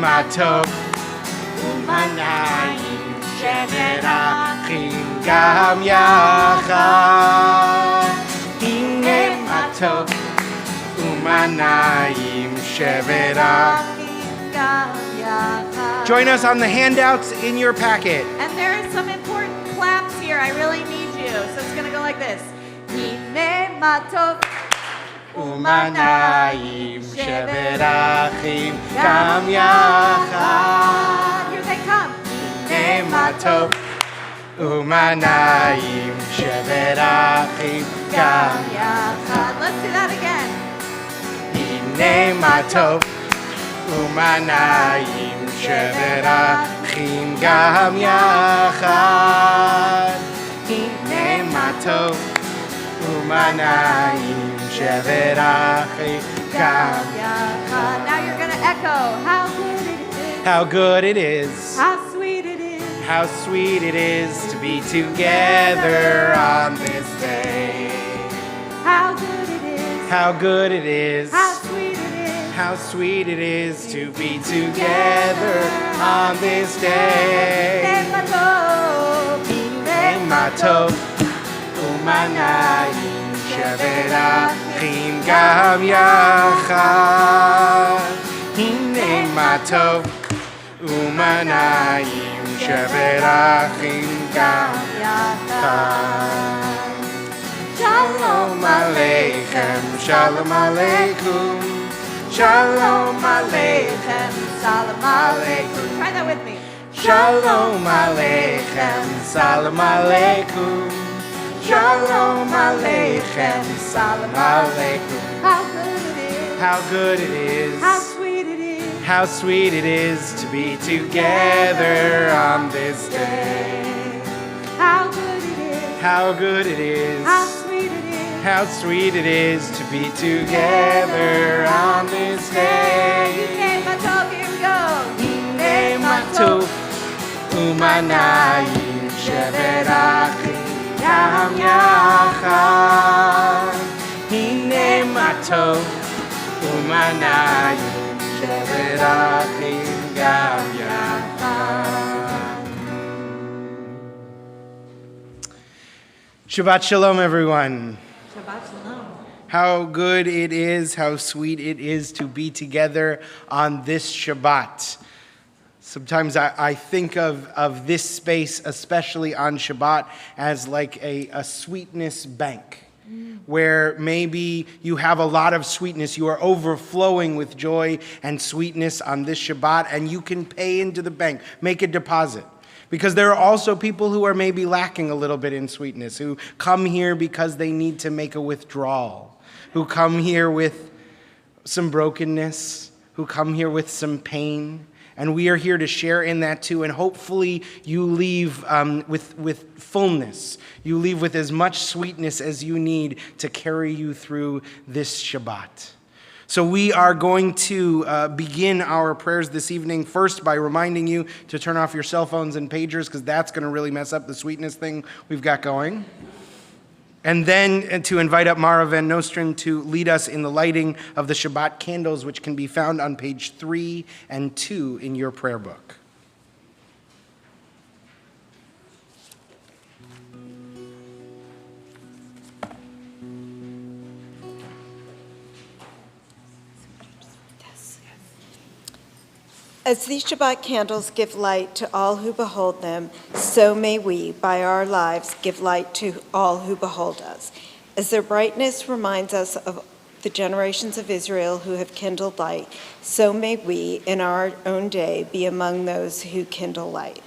matov u'manayim she'nerachim gam yachad. Hine matov u'manayim she'nerachim gam yachad. Join us on the handouts in your packet. And there are some important claps here. I really need you. So it's going to go like this. Hine matov u'manayim she'nerachim gam yachad. Here they come. Hine matov u'manayim she'nerachim gam yachad. Let's do that again. Hine matov u'manayim she'nerachim gam yachad. Hine matov u'manayim she'nerachim gam yachad. Now you're going to echo. How good it is. How good it is. How sweet it is. How sweet it is to be together on this day. How good it is. How good it is. How sweet it is. How sweet it is to be together on this day. Hine matov u'manayim she'nerachim gam yachad. Hine matov u'manayim she'nerachim gam yachad. Shalom aleichem, shalom aleikum, shalom aleichem, salam aleikum. Try that with me. Shalom aleichem, salam aleikum, shalom aleichem, salam aleikum. How good it is. How good it is. How sweet it is. How sweet it is to be together on this day. How good it is. How good it is. How sweet it is. How sweet it is to be together on this day. Hine matov, here we go. Hine matov u'manayim she'nerachim gam yachad. Hine matov u'manayim she'nerachim gam yachad. Shabbat shalom, everyone. Shabbat shalom. How good it is, how sweet it is to be together on this Shabbat. Sometimes I think of this space, especially on Shabbat, as like a sweetness bank, where maybe you have a lot of sweetness. You are overflowing with joy and sweetness on this Shabbat, and you can pay into the bank, make a deposit. Because there are also people who are maybe lacking a little bit in sweetness, who come here because they need to make a withdrawal, who come here with some brokenness, who come here with some pain. And we are here to share in that too. And hopefully you leave with fullness. You leave with as much sweetness as you need to carry you through this Shabbat. So we are going to begin our prayers this evening first by reminding you to turn off your cell phones and pagers, because that's going to really mess up the sweetness thing we've got going. And then to invite up Mara Van Nostren to lead us in the lighting of the Shabbat candles, which can be found on page 3 and 2 in your prayer book. As these Shabbat candles give light to all who behold them, so may we, by our lives, give light to all who behold us. As their brightness reminds us of the generations of Israel who have kindled light, so may we, in our own day, be among those who kindle light.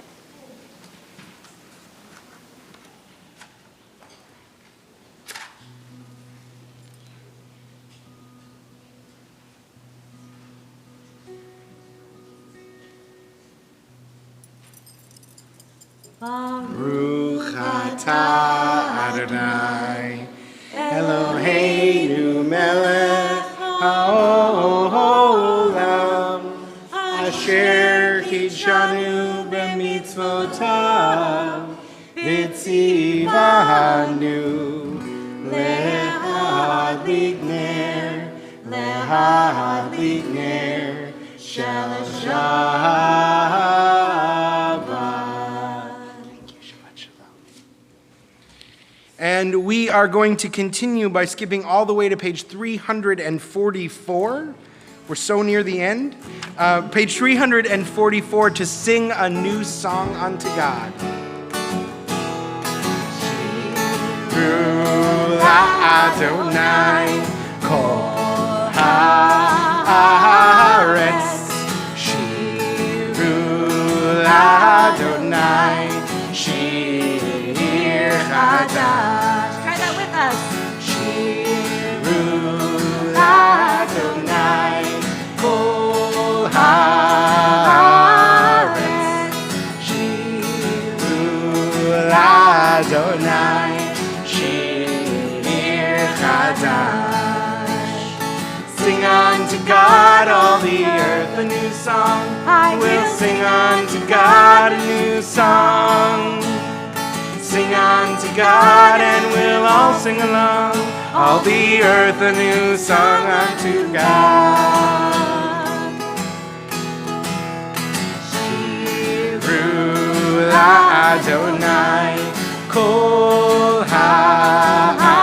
Baruch atah Adonai Eloheinu melech haolam asher kidshanu b'mitzvotav v'tzivanu lehadlik ner shel we are going to continue by skipping all the way to page 344. We're so near the end. Page 344, to sing a new song unto God. Shiru Adonai kol haaretz. Shiru Adonai shir chadash. Try that with us. Shiru Adonai kol haaretz. Shiru Adonai shir chadash. Sing unto God, all the earth, a new song. We'll sing unto God a new song. Sing unto God and we'll all sing along. All the earth a new song unto God. Shiru Adonai kol haaretz.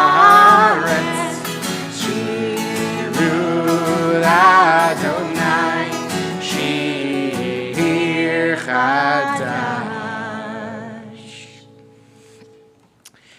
Shiru Adonai shir chadash.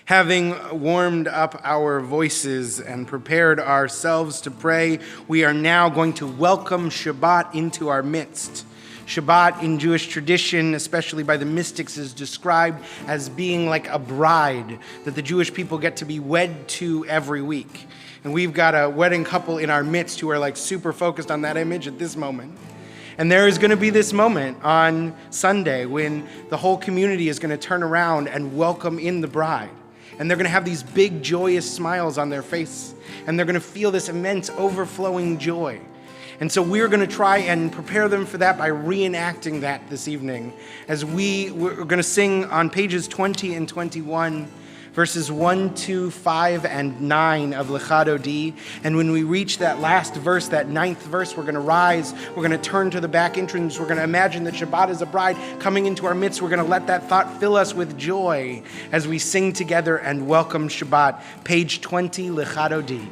Having warmed up our voices and prepared ourselves to pray, we are now going to welcome Shabbat into our midst. Shabbat in Jewish tradition, especially by the mystics, is described as being like a bride that the Jewish people get to be wed to every week. And we've got a wedding couple in our midst who are like super focused on that image at this moment. And there is going to be this moment on Sunday when the whole community is going to turn around and welcome in the bride. And they're going to have these big, joyous smiles on their face. And they're going to feel this immense, overflowing joy. And so we're going to try and prepare them for that by reenacting that this evening. As we're going to sing on pages 20 and 21, verses 1, 2, 5, and 9 of Lecha Dodi. And when we reach that last verse, that 9th verse, we're going to rise. We're going to turn to the back entrance. We're going to imagine that Shabbat is a bride coming into our midst. We're going to let that thought fill us with joy as we sing together and welcome Shabbat. Page 20, Lecha Dodi.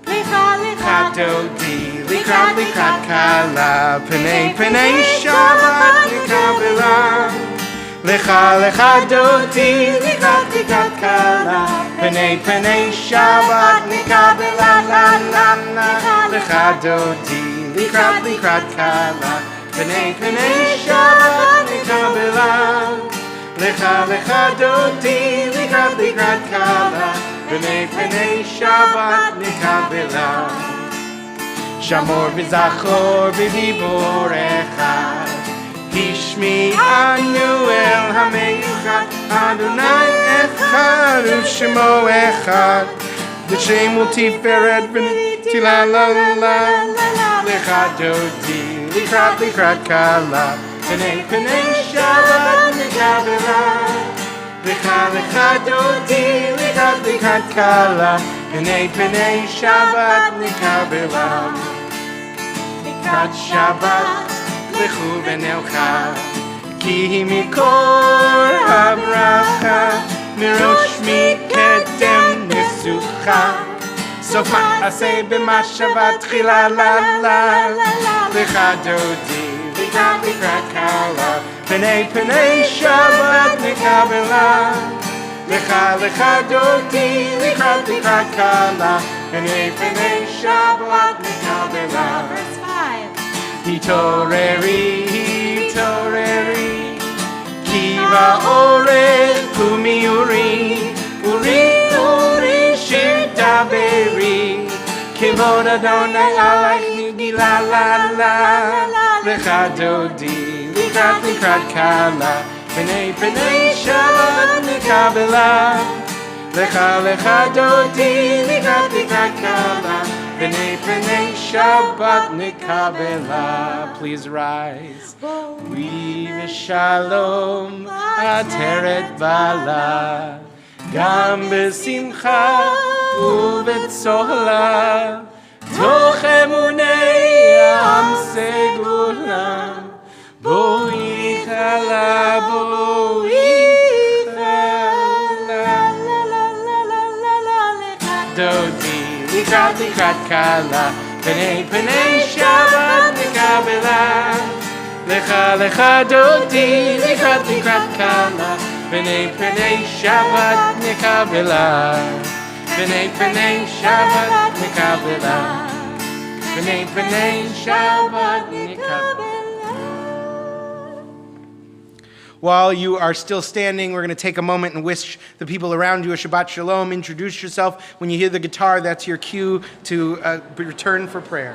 Lecha Dodi, Lecha Kala, Penei Penei Shabbat Nikabelah. Lecha Dodi, Lecha Kala, Penei Penei Shabbat Nikabelah. Lecha Dodi, Lecha Kala, Penei Penei Shabbat Nikabelah. Lecha Dodi, Lecha Kala, Penei Penei Shabbat Nikabelah. Shamor v'zachor v'dibor echad. Hishmi'anu el hameyuchad. Adonai echad u'shemo echad. L'shem u'tiferet v'nitila la la. Lecha Dodi, Lecha Kala, Penei Penei Shabbat Nikabelah. Lecha Dodi, Lecha Kala, Penei Penei Shabbat Nikabelah. Likrat Shabbat lechu v'nelcha, ki mikor habracha, mirosh mikedem nisucha. Sof ma'aseh b'mashavat tchila la la. Lecha Dodi, Lecha Kala, Penei Penei Shabbat Nikabelah. Lecha Dodi, Lecha Kala, Penei Penei Shabbat Nikabelah. Verse 5. Hitoreri, Kiva Orel Kumi Uri, Uri Shir Daberi, Kivod Adonai Alaich Nigila la la. Lecha Dodi, Lecha Kala, Penei Penei Shabbat Nikabelah. Lecha Dodi, Lecha Kala, Penei Penei Shabbat Nikabelah. Please rise. We v'shalom ateret bala, gam b'simcha u'b'tzola, toch emunei am segula, bo yichala, bo yichala. dodi, likrat kala, Pnei Shabbat nekabela. Lecha dodi, likrat kala, Pnei Shabbat nekabela. Pnei Shabbat nekabela. Pnei Shabbat nekabela. While you are still standing, we're going to take a moment and wish the people around you a Shabbat Shalom. Introduce yourself. When you hear the guitar, that's your cue to return for prayer.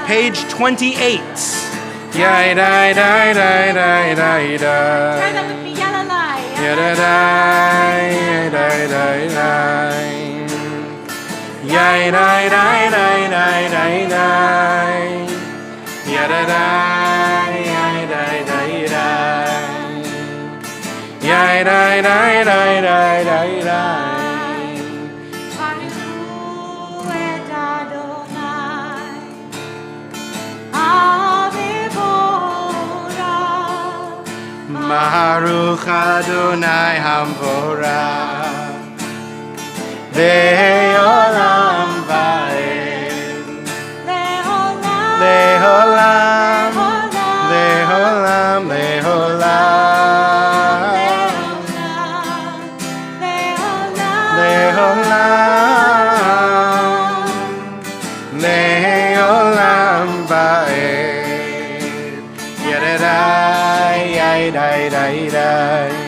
Page 28. Try that with me. Baruch Adonai Hamvorah Le'olam va'ed Le'olam Le'olam Le'olam Le'olam va'ed Yadadai Yadai Yadai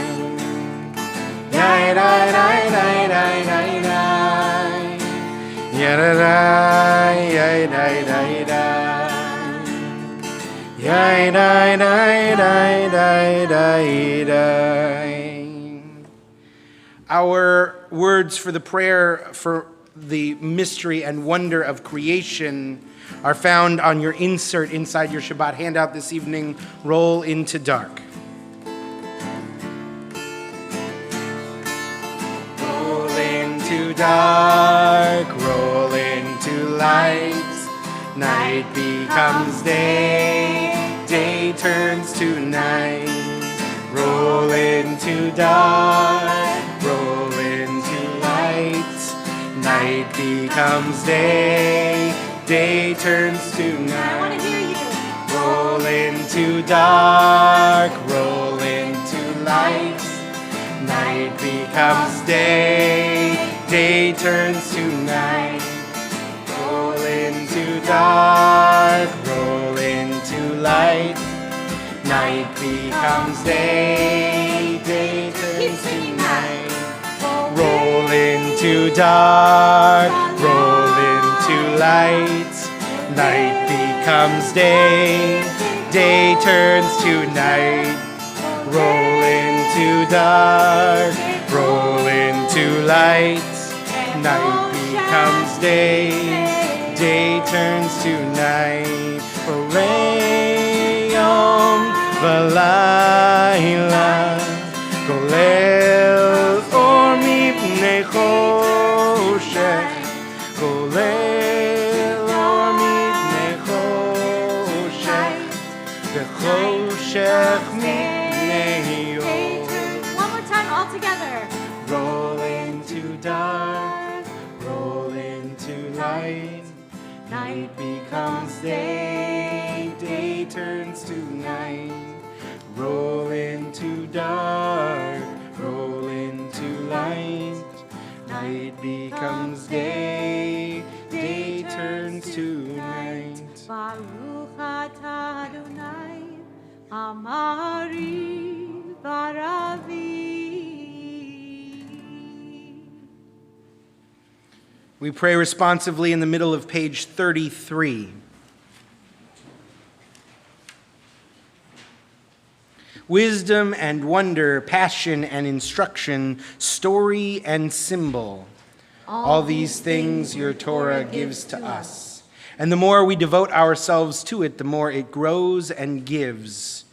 Our words for the prayer for the mystery and wonder of creation are found on your insert inside your Shabbat handout this evening. Roll into dark. Roll into dark, roll into light. Night becomes day, day turns to night. Roll into dark, roll into light. Night becomes day, day turns to night. I want to hear you. Roll into dark, roll into light. Night becomes day, day turns to night. Roll into dark, roll into light. Night becomes day, day turns to night. Roll into dark, roll into light. Night becomes day, day turns to night. Roll into dark, roll into light. Night becomes day, day turns to night. Yom v'layla, kolel or mipnei choshech, kolel or mipnei choshech, v'choshech mipnei or. One more time, all together. Roll into dark, roll into light. Night becomes day, day turns to night. Roll into dark, roll into light. Night becomes day, day turns to night. Baruch atah Adonai, Amari Baravi. We pray responsively in the middle of page 33. wisdom and wonder, passion and instruction, story and symbol. All these things your Torah gives to us. And the more we devote ourselves to it, the more it grows and gives.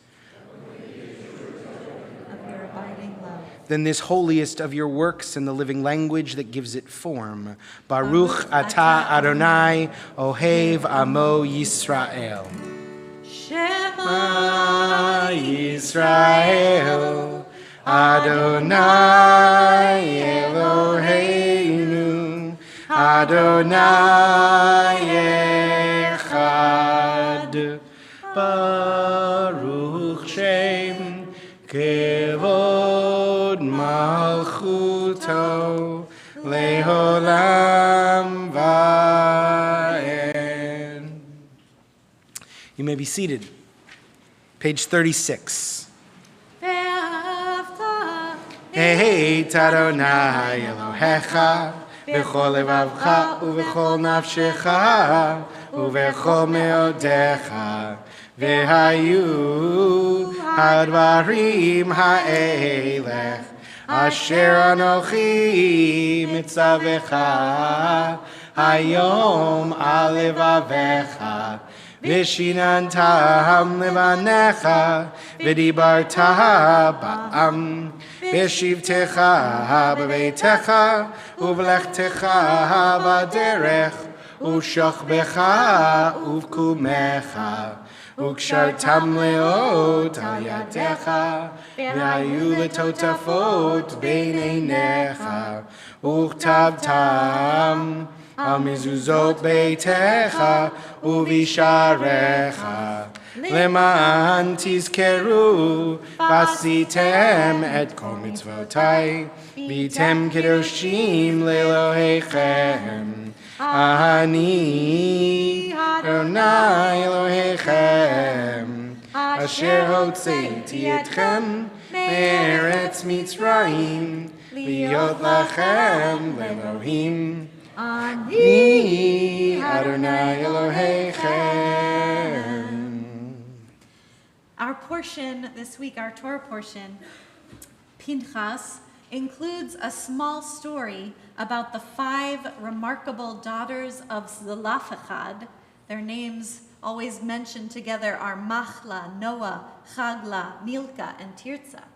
Of your abiding love. Then this holiest of your works and the living language that gives it form. Baruch atah Adonai, Ohev Amo Yisrael. Shema Yisrael, Adonai Eloheinu, Adonai Echad, Baruch Shem Kevod Malchuto Leholam Va'ed. You may be seated. Page 36. Hey, Adonai Elohecha, v'chol levavcha, uv'chol nafshecha, uv'chol meodecha, v'hayu hadvarim ha'elech, asher anochi mitzavecha, hayom al levavecha, v'shinantam levanecha, v'dibarta ba'am, v'shivtecha b'beitecha, uv'lechtecha b'derech, u'shachbecha uv'kumecha, u'kshartam leot al yadecha, v'hayu letotafot bein einecha, u'chtavtam al mezuzot beitecha, u'visharecha, leman tizkeru, v'asitem et kol mitzvotai, v'tem kedoshim le'elohechem, ani Adonai Elohechem, asher hotzeiti etchem me'eretz Mitzrayim, liot lachem le'elohim, ani Adonai Elohechem. Our portion this week, our Torah portion, Pinchas, includes a small story about the 5 remarkable daughters of Zelophehad. Their names always mentioned together are Machla, Noah, Chagla, Milcah, and Tirzah.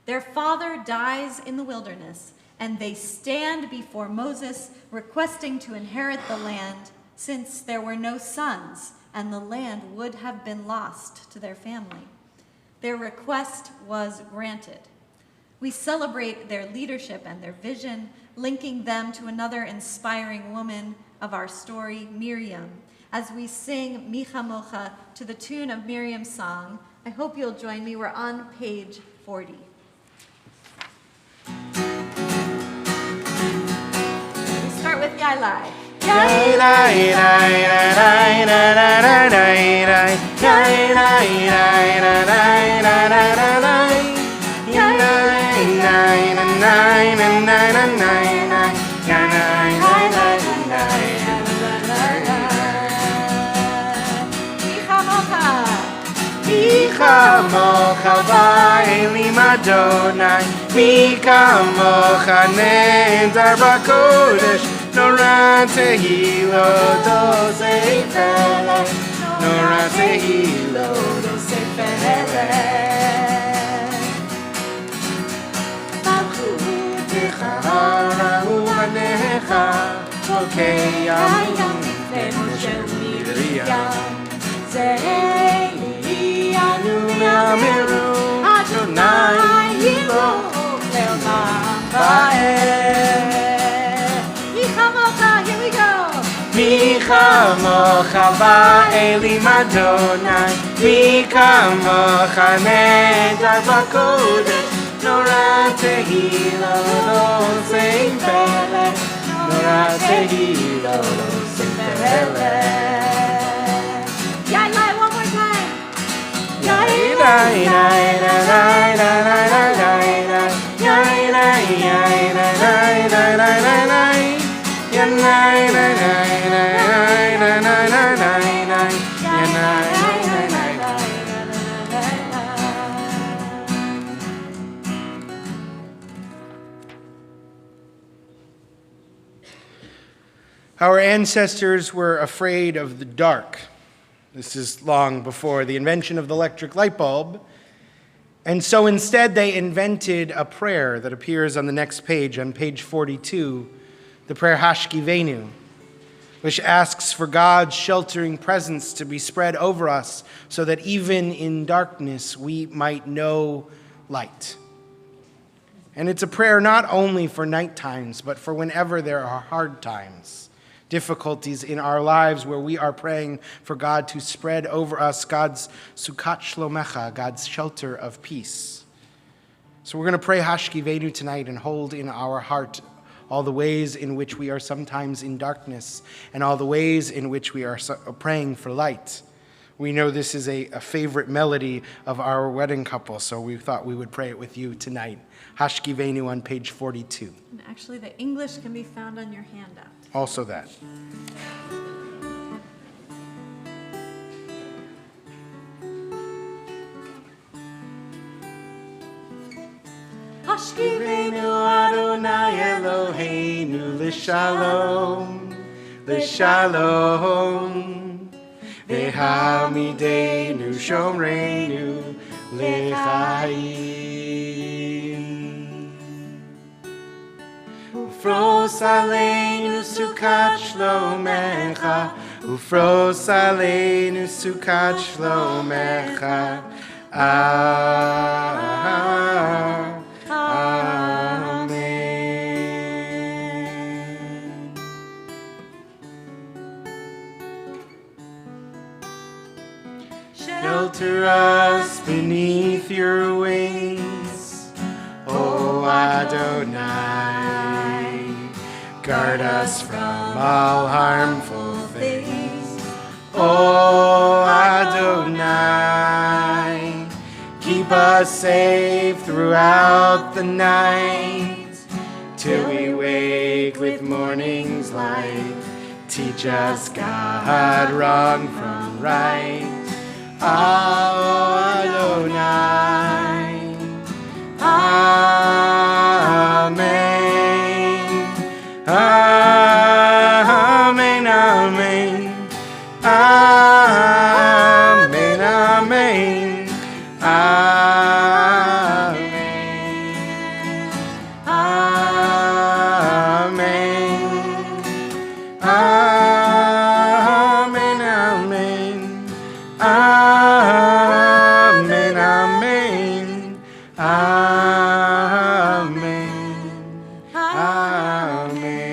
Their father dies in the wilderness, and they stand before Moses requesting to inherit the land since there were no sons and the land would have been lost to their family. Their request was granted. We celebrate their leadership and their vision, linking them to another inspiring woman of our story, Miriam, as we sing Micha Mocha to the tune of Miriam's song. I hope you'll join me. We're on page 40. We start with Yailai. Mocha va'elim Adonai, mi kamocha nendar b'kodesh, nora tehilo dosei pelech, nora tehilo dosei pelech. Malchutecha harahu anecha, okei yamim v'moshe u'Miriam, zei Anu me'amiru Adonai Yilo Le'olam Va'ed. Micha Mocha, here we go. Micha Mocha va'elim Adonai, Micha Mocha nendar b'kodesh, nora tehilo dosei pelech, nora tehilo dosei pelech. Yailai, one more time. Our ancestors were afraid of the dark. This is long before the invention of the electric light bulb. And so instead they invented a prayer that appears on the next page, on page 42, the prayer Hashkivenu, which asks for God's sheltering presence to be spread over us so that even in darkness we might know light. And it's a prayer not only for night times, but for whenever there are hard times, difficulties in our lives where we are praying for God to spread over us God's Sukkot Shlomecha, God's shelter of peace. So we're going to pray Hashkivenu tonight and hold in our heart all the ways in which we are sometimes in darkness and all the ways in which we are praying for light. We know this is a favorite melody of our wedding couple, so we thought we would pray it with you tonight. Hashkivenu on page 42. And actually, the English can be found on your handout. Also that. Hashkivenu Adonai Eloheinu l'shalom, l'shalom. V'hamidenu shomreinu l'chaim. Ufros aleinu sukat shlomecha, ufros aleinu sukat shlomecha. Amen. Shelter us beneath your wings, O Adonai. Guard us from all harmful things, O Adonai. Keep us safe throughout the night, till we wake with morning's light. Teach us, God, wrong from right. Adonai. Amen. Amen. Amen. Amen. Amen. Amen. Amen. Amen. Amen. Amen. Amen. Amen. Amen.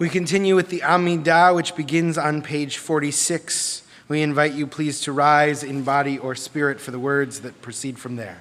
We continue with the Amidah, which begins on page 46. We invite you please to rise in body or spirit for the words that proceed from there.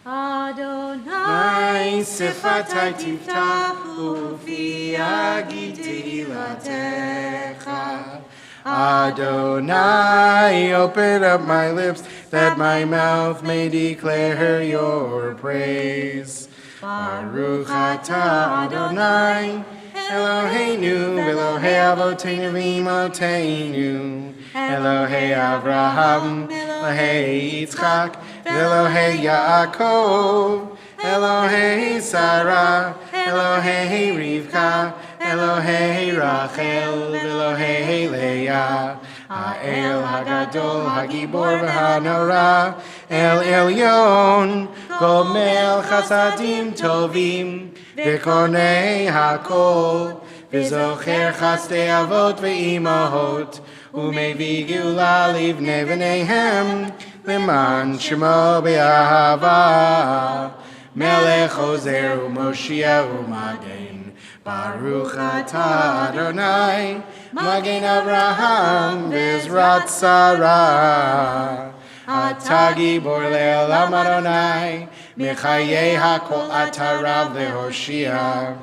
Adonai sifatai tiftachu fi agiti latecha. Adonai, open up my lips that my mouth may declare your praise. Baruch atah Adonai, Eloheinu, Elohei Avoteinu v'Imotenu, Elohei Avraham, Elohei Yitzchak, Elohei Yaakov, Elohei Sarah, Elohei Rivka, Elohei Rachel, Elohei Leah, Ha'el Hagadol, Hagibor v'Hanora, El Elyon, Gomel Chasadim Tovim, V'konei Hakol, V'zocher Chasdei Avot v'Imahot, U'mevi Geula Livnei V'neihem, L'man Shemo B'Ahava, Melech Ozer U'Moshiach U'Magen, Baruch atah Adonai, Magen Avraham V'Ezrat Sarah. Atah Gibor Le'olam Adonai, Mechayei HaKol atah Rav Le'Hoshia.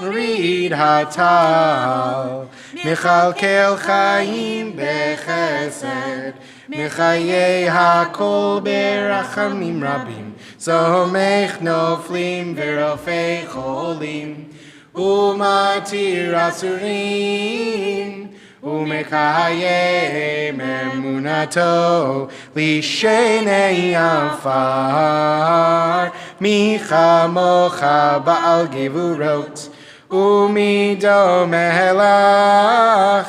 Read Hatal, Mechalkel Chaim Bechesed, Mechayei HaKol Berachamim Rabim, Zomech Noflim V'Rofei Cholim, Umatir Asurim, ומקיים אמונתו לשני עפר. מי כמוך בעל גבורות ומידו מלך,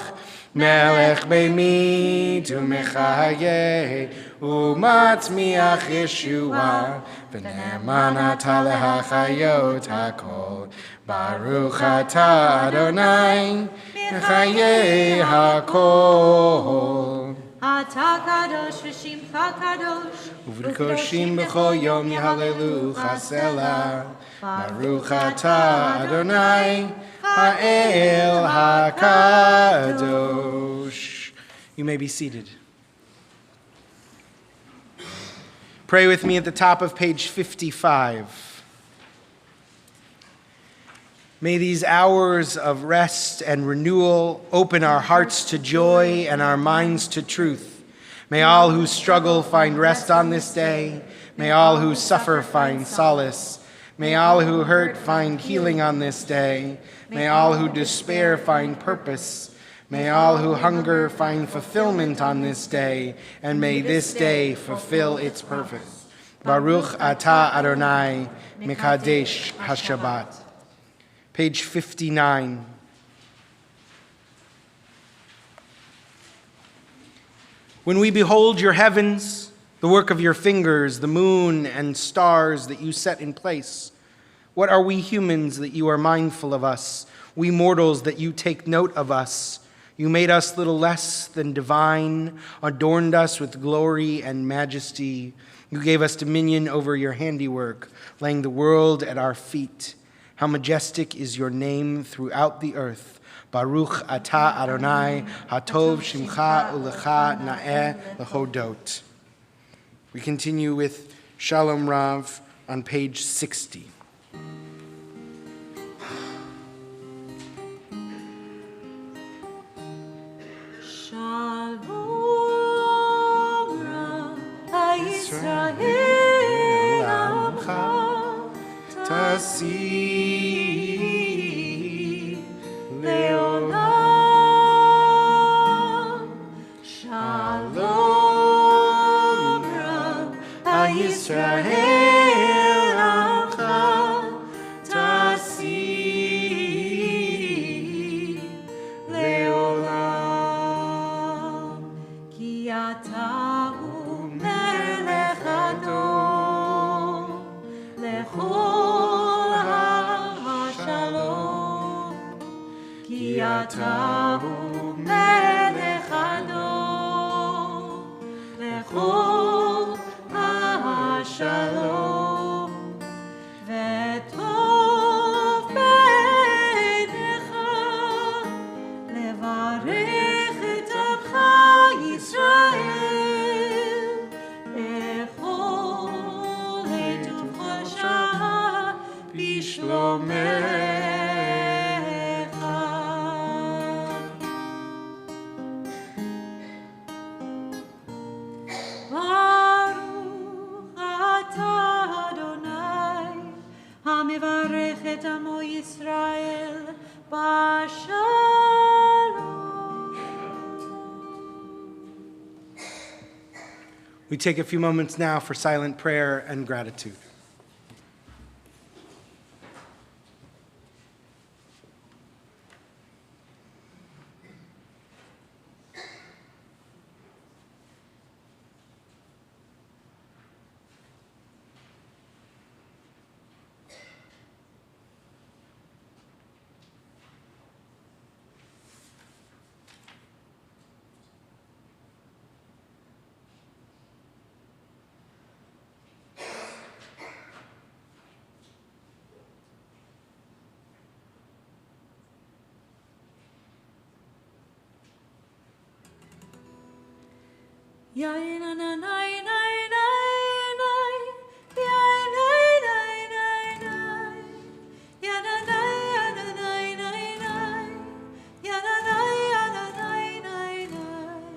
מלך במית ומחיה ומצמיח ישועה, ונאמן אתה להחיות הכל. ברוך אתה אדוני מחיי הכל. אתה קדוש ושמך קדוש, ובקדושים בכל יום יהללוך סלה. ברוך אתה אדוני האל הקדוש. You may be seated. Pray with me at the top of page 55. May these hours of rest and renewal open our hearts to joy and our minds to truth. May all who struggle find rest on this day. May all who suffer find solace. May all who hurt find healing on this day. May all who despair find purpose. May all who hunger find fulfillment on this day. And may this day fulfill its purpose. Baruch atah Adonai Mekadesh HaShabbat. Page 59. When we behold your heavens, the work of your fingers, the moon and stars that you set in place, what are we humans that you are mindful of us, we mortals that you take note of us? You made us little less than divine, adorned us with glory and majesty. You gave us dominion over your handiwork, laying the world at our feet. How majestic is your name throughout the earth. Baruch atah Adonai, hatov shimcha ulecha na'eh lehodot. We continue with Shalom Rav on page 60. Shalom Rav HaYisrael Amcha Tasi Leolam. Shalom Rav HaYisrael Amcha Tasi Leolam. Ki ata hu melech adon lechol ha-shalom. Ki ata hu melech adon lechol ha-shalom. V'tov beinecha levarech et amcha Yisrael bechol etovcha bishlomecha. Baruch atah Adonai hamevarech et amo Yisrael b'shalom. We take a few moments now for silent prayer and gratitude. Yai na na nai nai nai nai, yai nai nai nai nai, ya na nai ya na nai nai nai, ya na nai ya na nai nai nai,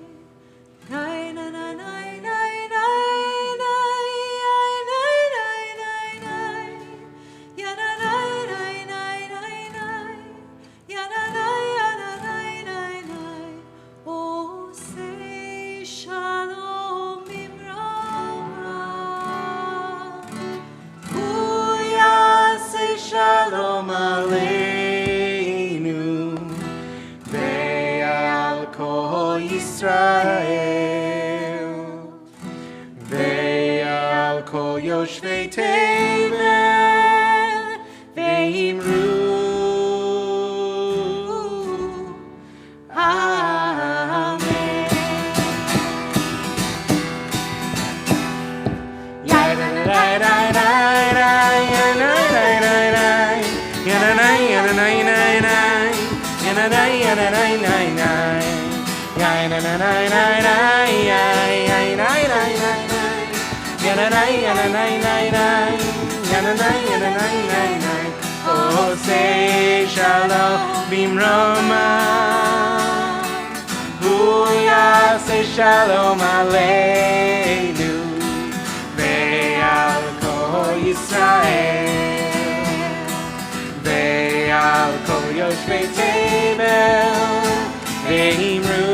yai na na nai nai nai nai, yai nai nai nai nai, ya na nai nai nai nai nai, ya na nai ya na nai nai nai, kol yoshvei tevel ve'imru Oh, say shalom bimroma, Huya say shalom aleinu, ve'al kol Yisrael, ve'al kol yoshvei tevel ve'imru.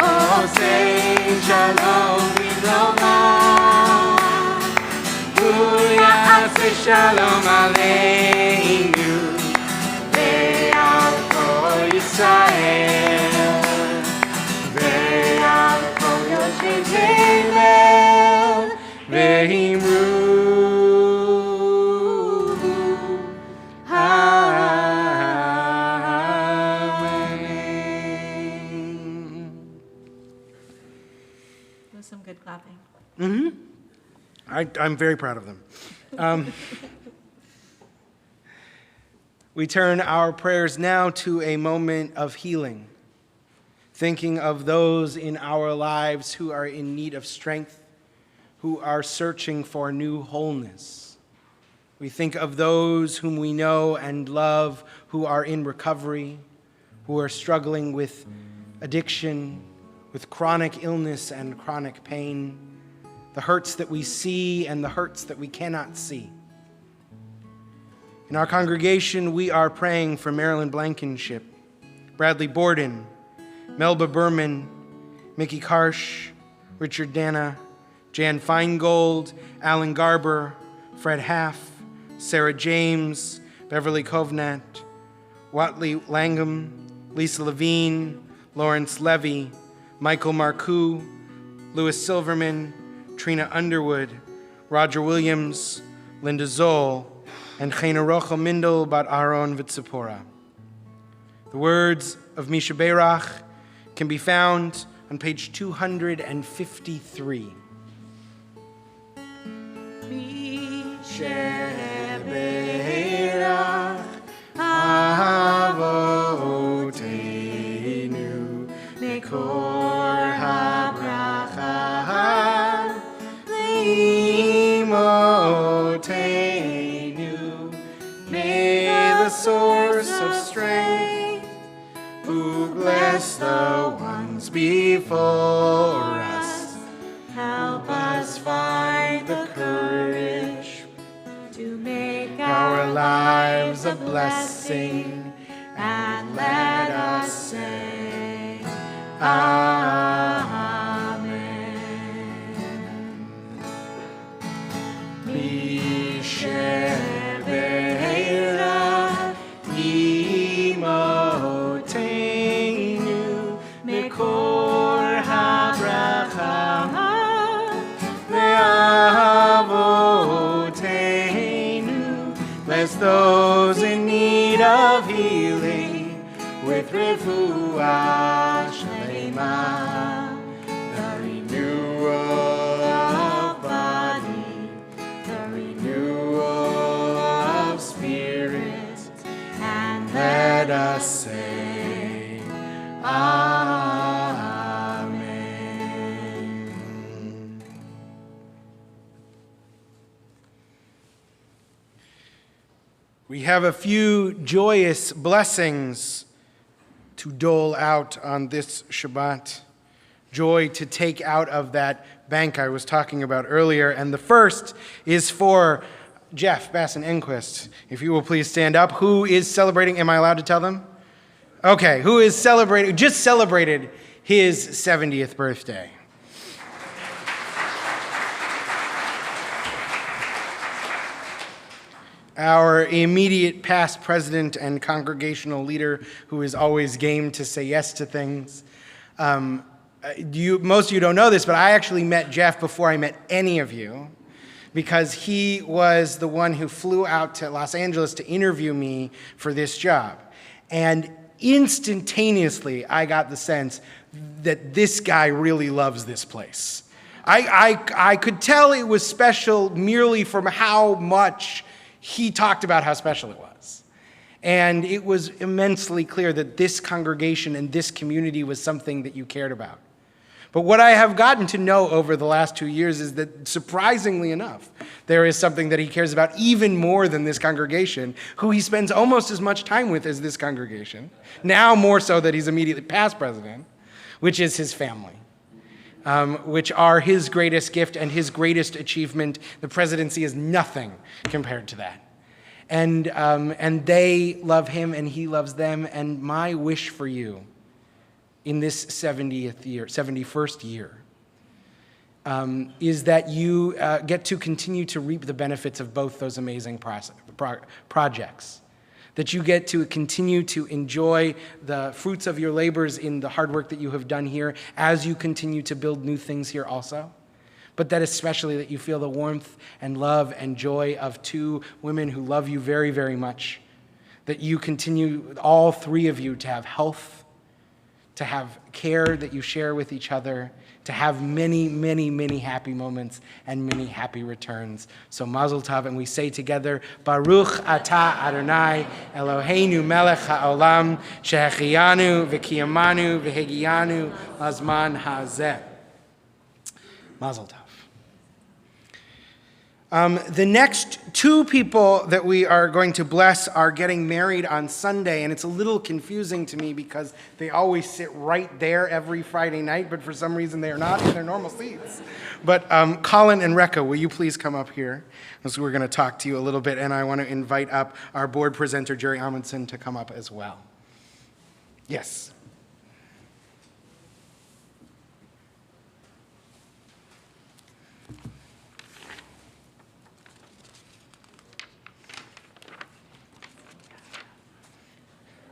Oh, say shalom b'roma, Huya say shalom aleinu, ve'al kol Yisrael, ve'al kol yoshvei tevel ve'imru. Some good clapping. I'm very proud of them. We turn our prayers now to a moment of healing, thinking of those in our lives who are in need of strength, who are searching for new wholeness. We think of those whom we know and love who are in recovery, who are struggling with addiction, with chronic illness and chronic pain, the hurts that we see and the hurts that we cannot see. In our congregation, we are praying for Marilyn Blankenship, Bradley Borden, Melba Berman, Mickey Karsh, Richard Dana, Jan Feingold, Alan Garber, Fred Haff, Sarah James, Beverly Kovnat, Watley Langham, Lisa Levine, Lawrence Levy, Michael Marcoux, Louis Silverman, Trina Underwood, Roger Williams, Linda Zoll, and Chena Rochel Mindel Bat Aaron Vitzipora. The words of Misha Beirach can be found on page 253. Misha Beirach Avoteinu Nekor HaBracha Leimoteinu. May the source of strength who bless the ones before us help us find the courage to make our lives a blessing, and let us say Amen. Mishe Beirach Imoteinu Mekor HaBracha Le'avoteinu. Bless those in need of healing, We have a few joyous blessings to dole out on this Shabbat. Joy to take out of that bank I was talking about earlier. And the first is for Jeff Basson-Enquist. If you will please stand up. Who is celebrating? Am I allowed to tell them? Okay, who is celebrating? Just celebrated his 70th birthday. Our immediate past president and congregational leader who is always game to say yes to things. Most of you don't know this, but I actually met Jeff before I met any of you because he was the one who flew out to Los Angeles to interview me for this job. And instantaneously, I got the sense that this guy really loves this place. I could tell it was special merely from how much he talked about how special it was. And it was immensely clear that this congregation and this community was something that you cared about. But what I have gotten to know over the last 2 years is that, surprisingly enough, there is something that he cares about even more than this congregation, who he spends almost as much time with as this congregation, now more so that he's immediately past president, which is his family, which are his greatest gift and his greatest achievement. The presidency is nothing compared to that. And they love him and he loves them. And my wish for you in this 71st year, is that you get to continue to reap the benefits of both those amazing projects. That you get to continue to enjoy the fruits of your labors in the hard work that you have done here as you continue to build new things here also. But that especially that you feel the warmth and love and joy of two women who love you very, very much. That you continue, all three of you, to have health, to have care that you share with each other, to have many, many, many happy moments and many happy returns. So Mazel Tov, and we say together, Baruch Atah Adonai Eloheinu melech haolam, shehechiyanu v'kiyamanu v'hegiyanu lazman hazeh. Mazel Tov. The next two people that we are going to bless are getting married on Sunday, and it's a little confusing to me because they always sit right there every Friday night, but for some reason they are not in their normal seats. But Colin and Rekha, will you please come up here? So we're going to talk to you a little bit, and I want to invite up our board presenter, Jerry Amundsen, to come up as well. Yes.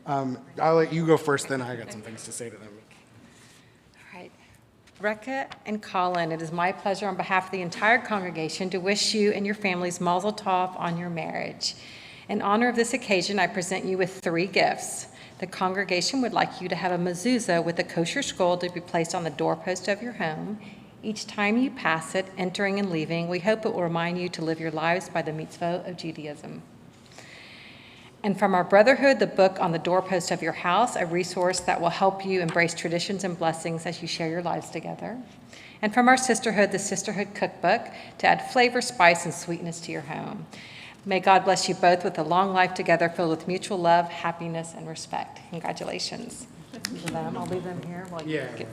I'll let you go first, then I got some things to say to them. All right. Rekha and Colin, it is my pleasure on behalf of the entire congregation to wish you and your families Mazel Tov on your marriage. In honor of this occasion, I present you with 3 gifts. The congregation would like you to have a mezuzah with a kosher scroll to be placed on the doorpost of your home. Each time you pass it, entering and leaving, we hope it will remind you to live your lives by the mitzvot of Judaism. And from our Brotherhood, the book on the doorpost of your house, a resource that will help you embrace traditions and blessings as you share your lives together. And from our Sisterhood, the Sisterhood Cookbook, to add flavor, spice, and sweetness to your home. May God bless you both with a long life together filled with mutual love, happiness, and respect. Congratulations. I'll leave them here while you get...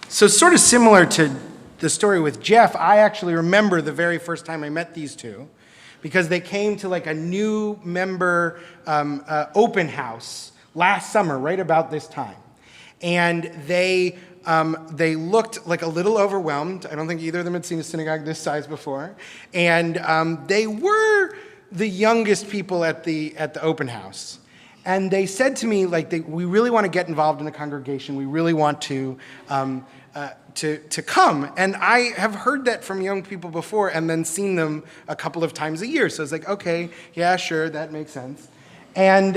So sort of similar to the story with Jeff, I actually remember the very first time I met these two because they came to like a new member open house last summer, right about this time. And they looked like a little overwhelmed. I don't think either of them had seen a synagogue this size before. And they were the youngest people at the open house. And they said to me, like, we really want to get involved in the congregation. We really want to come. And I have heard that from young people before and then seen them a couple of times a year. So it's like, okay, yeah, sure, that makes sense. And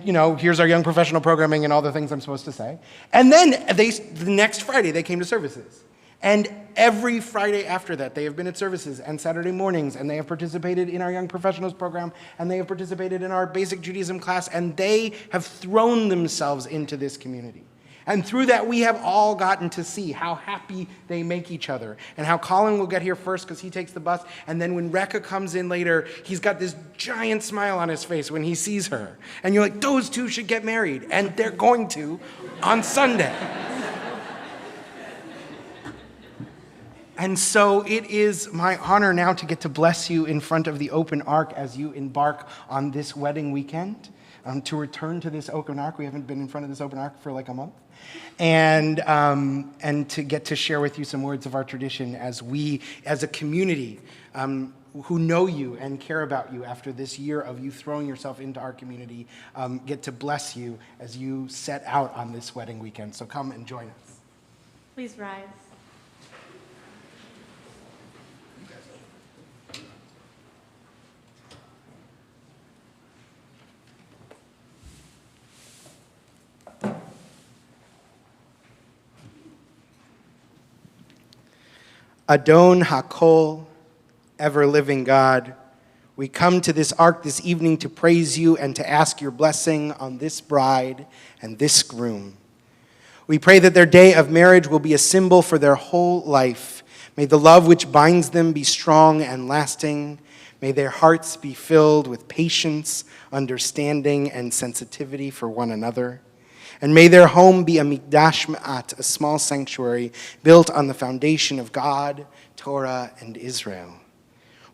you know, here's our young professional programming and all the things I'm supposed to say. And then the next Friday, they came to services. And every Friday after that, they have been at services and Saturday mornings, and they have participated in our Young Professionals program, and they have participated in our Basic Judaism class, and they have thrown themselves into this community. And through that, we have all gotten to see how happy they make each other, and how Colin will get here first because he takes the bus, and then when Rekha comes in later, he's got this giant smile on his face when he sees her. And you're like, those two should get married, and they're going to on Sunday. And so it is my honor now to get to bless you in front of the open ark as you embark on this wedding weekend. To return to this open ark. We haven't been in front of this open ark for like a month. And to get to share with you some words of our tradition as we, as a community who know you and care about you after this year of you throwing yourself into our community, get to bless you as you set out on this wedding weekend. So come and join us. Please rise. Adon HaKol, ever-living God, we come to this ark this evening to praise you and to ask your blessing on this bride and this groom. We pray that their day of marriage will be a symbol for their whole life. May the love which binds them be strong and lasting. May their hearts be filled with patience, understanding, and sensitivity for one another. And may their home be a mikdash ma'at, a small sanctuary built on the foundation of God, Torah, and Israel.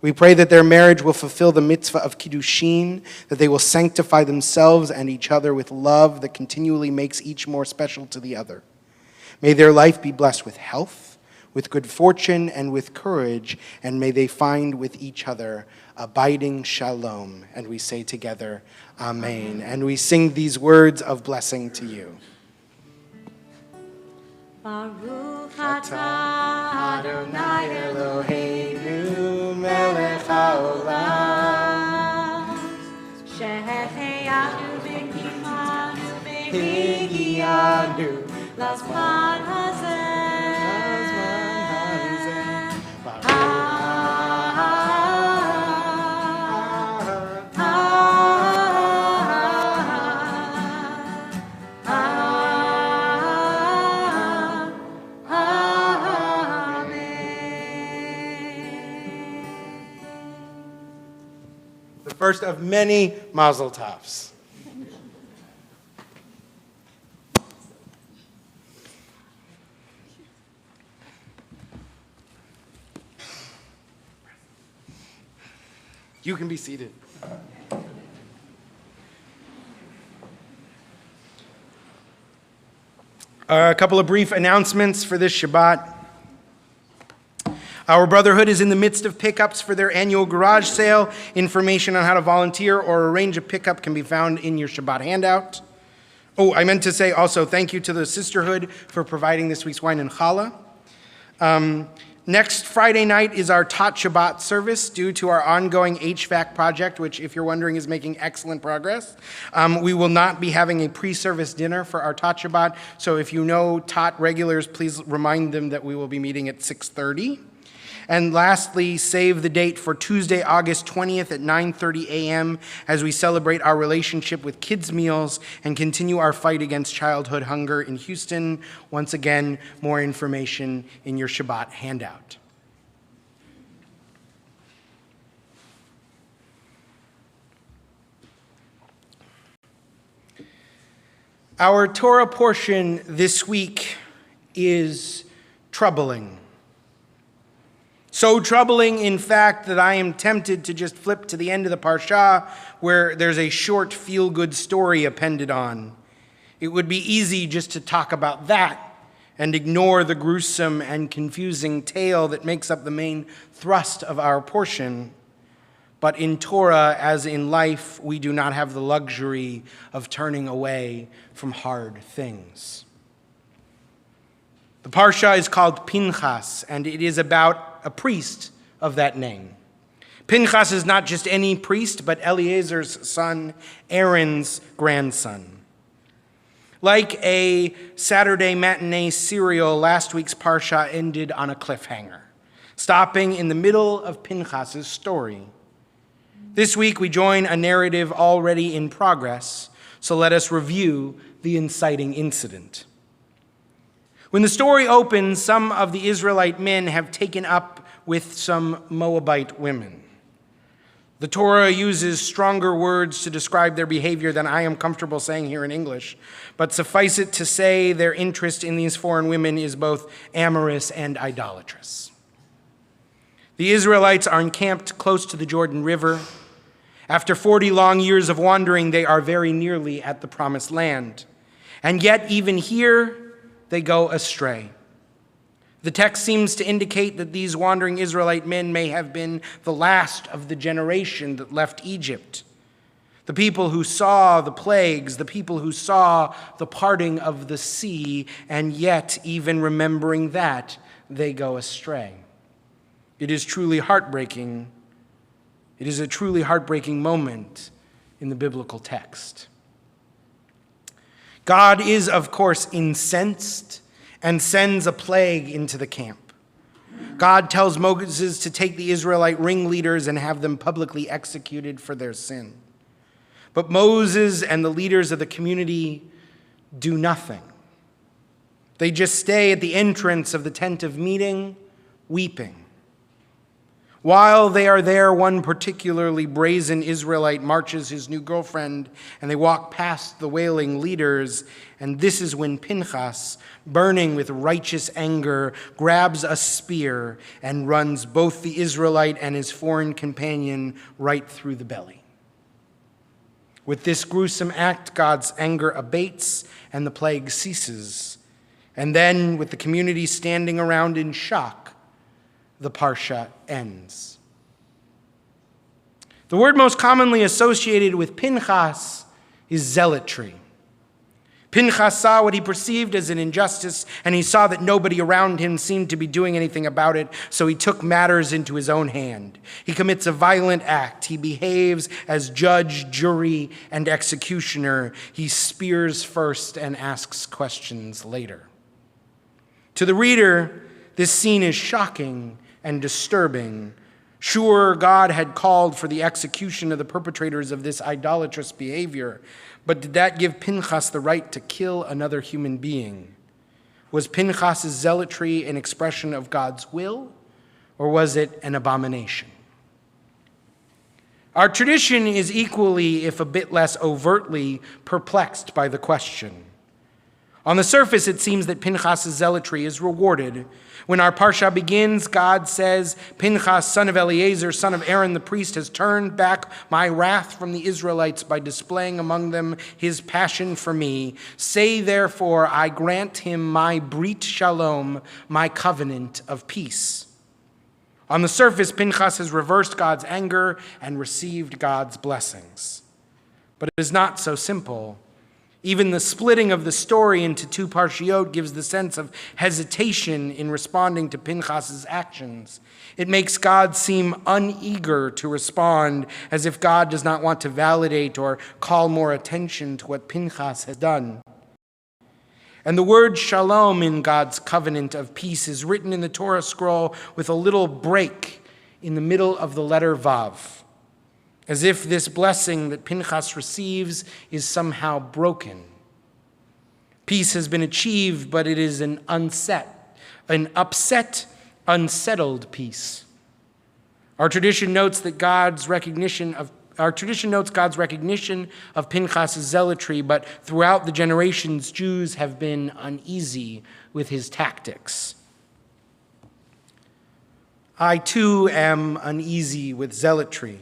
We pray that their marriage will fulfill the mitzvah of kiddushin, that they will sanctify themselves and each other with love that continually makes each more special to the other. May their life be blessed with health, with good fortune, and with courage, and may they find with each other abiding shalom. And we say together, Amen. And we sing these words of blessing to you. Baruch atah Adonai Eloheinu melech haolam שהחיינו וקיימנו והגיענו לזמן הזה. First of many mazel tovs. You can be seated. A couple of brief announcements for this Shabbat. Our Brotherhood is in the midst of pickups for their annual garage sale. Information on how to volunteer or arrange a pickup can be found in your Shabbat handout. Oh, I meant to say also thank you to the Sisterhood for providing this week's wine and challah. Next Friday night is our Tot Shabbat service due to our ongoing HVAC project, which, if you're wondering, is making excellent progress. We will not be having a pre-service dinner for our Tot Shabbat, so if you know Tot regulars, please remind them that we will be meeting at 6:30. And lastly, save the date for Tuesday, August 20th at 9:30 a.m. as we celebrate our relationship with kids' meals and continue our fight against childhood hunger in Houston. Once again, more information in your Shabbat handout. Our Torah portion this week is troubling. So troubling, in fact, that I am tempted to just flip to the end of the Parsha where there's a short feel-good story appended on. It would be easy just to talk about that and ignore the gruesome and confusing tale that makes up the main thrust of our portion. But in Torah, as in life, we do not have the luxury of turning away from hard things. The Parsha is called Pinchas, and it is about a priest of that name. Pinchas is not just any priest, but Eleazar's son, Aaron's grandson. Like a Saturday matinee serial, last week's Parsha ended on a cliffhanger, stopping in the middle of Pinchas's story. This week we join a narrative already in progress, so let us review the inciting incident. When the story opens, some of the Israelite men have taken up with some Moabite women. The Torah uses stronger words to describe their behavior than I am comfortable saying here in English, but suffice it to say their interest in these foreign women is both amorous and idolatrous. The Israelites are encamped close to the Jordan River. After 40 long years of wandering, they are very nearly at the promised land. And yet, even here, they go astray. The text seems to indicate that these wandering Israelite men may have been the last of the generation that left Egypt. The people who saw the plagues, the people who saw the parting of the sea, and yet, even remembering that, they go astray. It is truly heartbreaking. It is a truly heartbreaking moment in the biblical text. God is, of course, incensed and sends a plague into the camp. God tells Moses to take the Israelite ringleaders and have them publicly executed for their sin. But Moses and the leaders of the community do nothing. They just stay at the entrance of the tent of meeting, weeping. While they are there, one particularly brazen Israelite marches his new girlfriend, and they walk past the wailing leaders, and this is when Pinchas, burning with righteous anger, grabs a spear and runs both the Israelite and his foreign companion right through the belly. With this gruesome act, God's anger abates and the plague ceases. And then, with the community standing around in shock, the parsha ends. The word most commonly associated with Pinchas is zealotry. Pinchas saw what he perceived as an injustice, and he saw that nobody around him seemed to be doing anything about it, so he took matters into his own hand. He commits a violent act. He behaves as judge, jury, and executioner. He spears first and asks questions later. To the reader, this scene is shocking and disturbing. Sure, God had called for the execution of the perpetrators of this idolatrous behavior, but did that give Pinchas the right to kill another human being? Was Pinchas' zealotry an expression of God's will, or was it an abomination? Our tradition is equally, if a bit less overtly, perplexed by the question. On the surface, it seems that Pinchas' zealotry is rewarded. When our parsha begins, God says, Pinchas, son of Eleazar, son of Aaron the priest, has turned back my wrath from the Israelites by displaying among them his passion for me. Say, therefore, I grant him my brit shalom, my covenant of peace. On the surface, Pinchas has reversed God's anger and received God's blessings. But it is not so simple. Even the splitting of the story into two parshiot gives the sense of hesitation in responding to Pinchas' actions. It makes God seem uneager to respond, as if God does not want to validate or call more attention to what Pinchas has done. And the word shalom in God's covenant of peace is written in the Torah scroll with a little break in the middle of the letter Vav, as if this blessing that Pinchas receives is somehow broken. Peace has been achieved, but it is an upset, unsettled peace. Our tradition notes God's recognition of Pinchas' zealotry, but throughout the generations, Jews have been uneasy with his tactics. I too am uneasy with zealotry.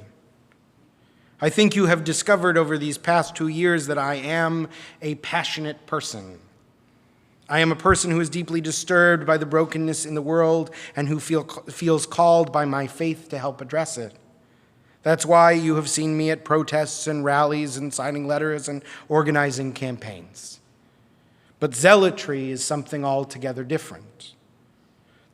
I think you have discovered over these past 2 years that I am a passionate person. I am a person who is deeply disturbed by the brokenness in the world and who feels called by my faith to help address it. That's why you have seen me at protests and rallies and signing letters and organizing campaigns. But zealotry is something altogether different.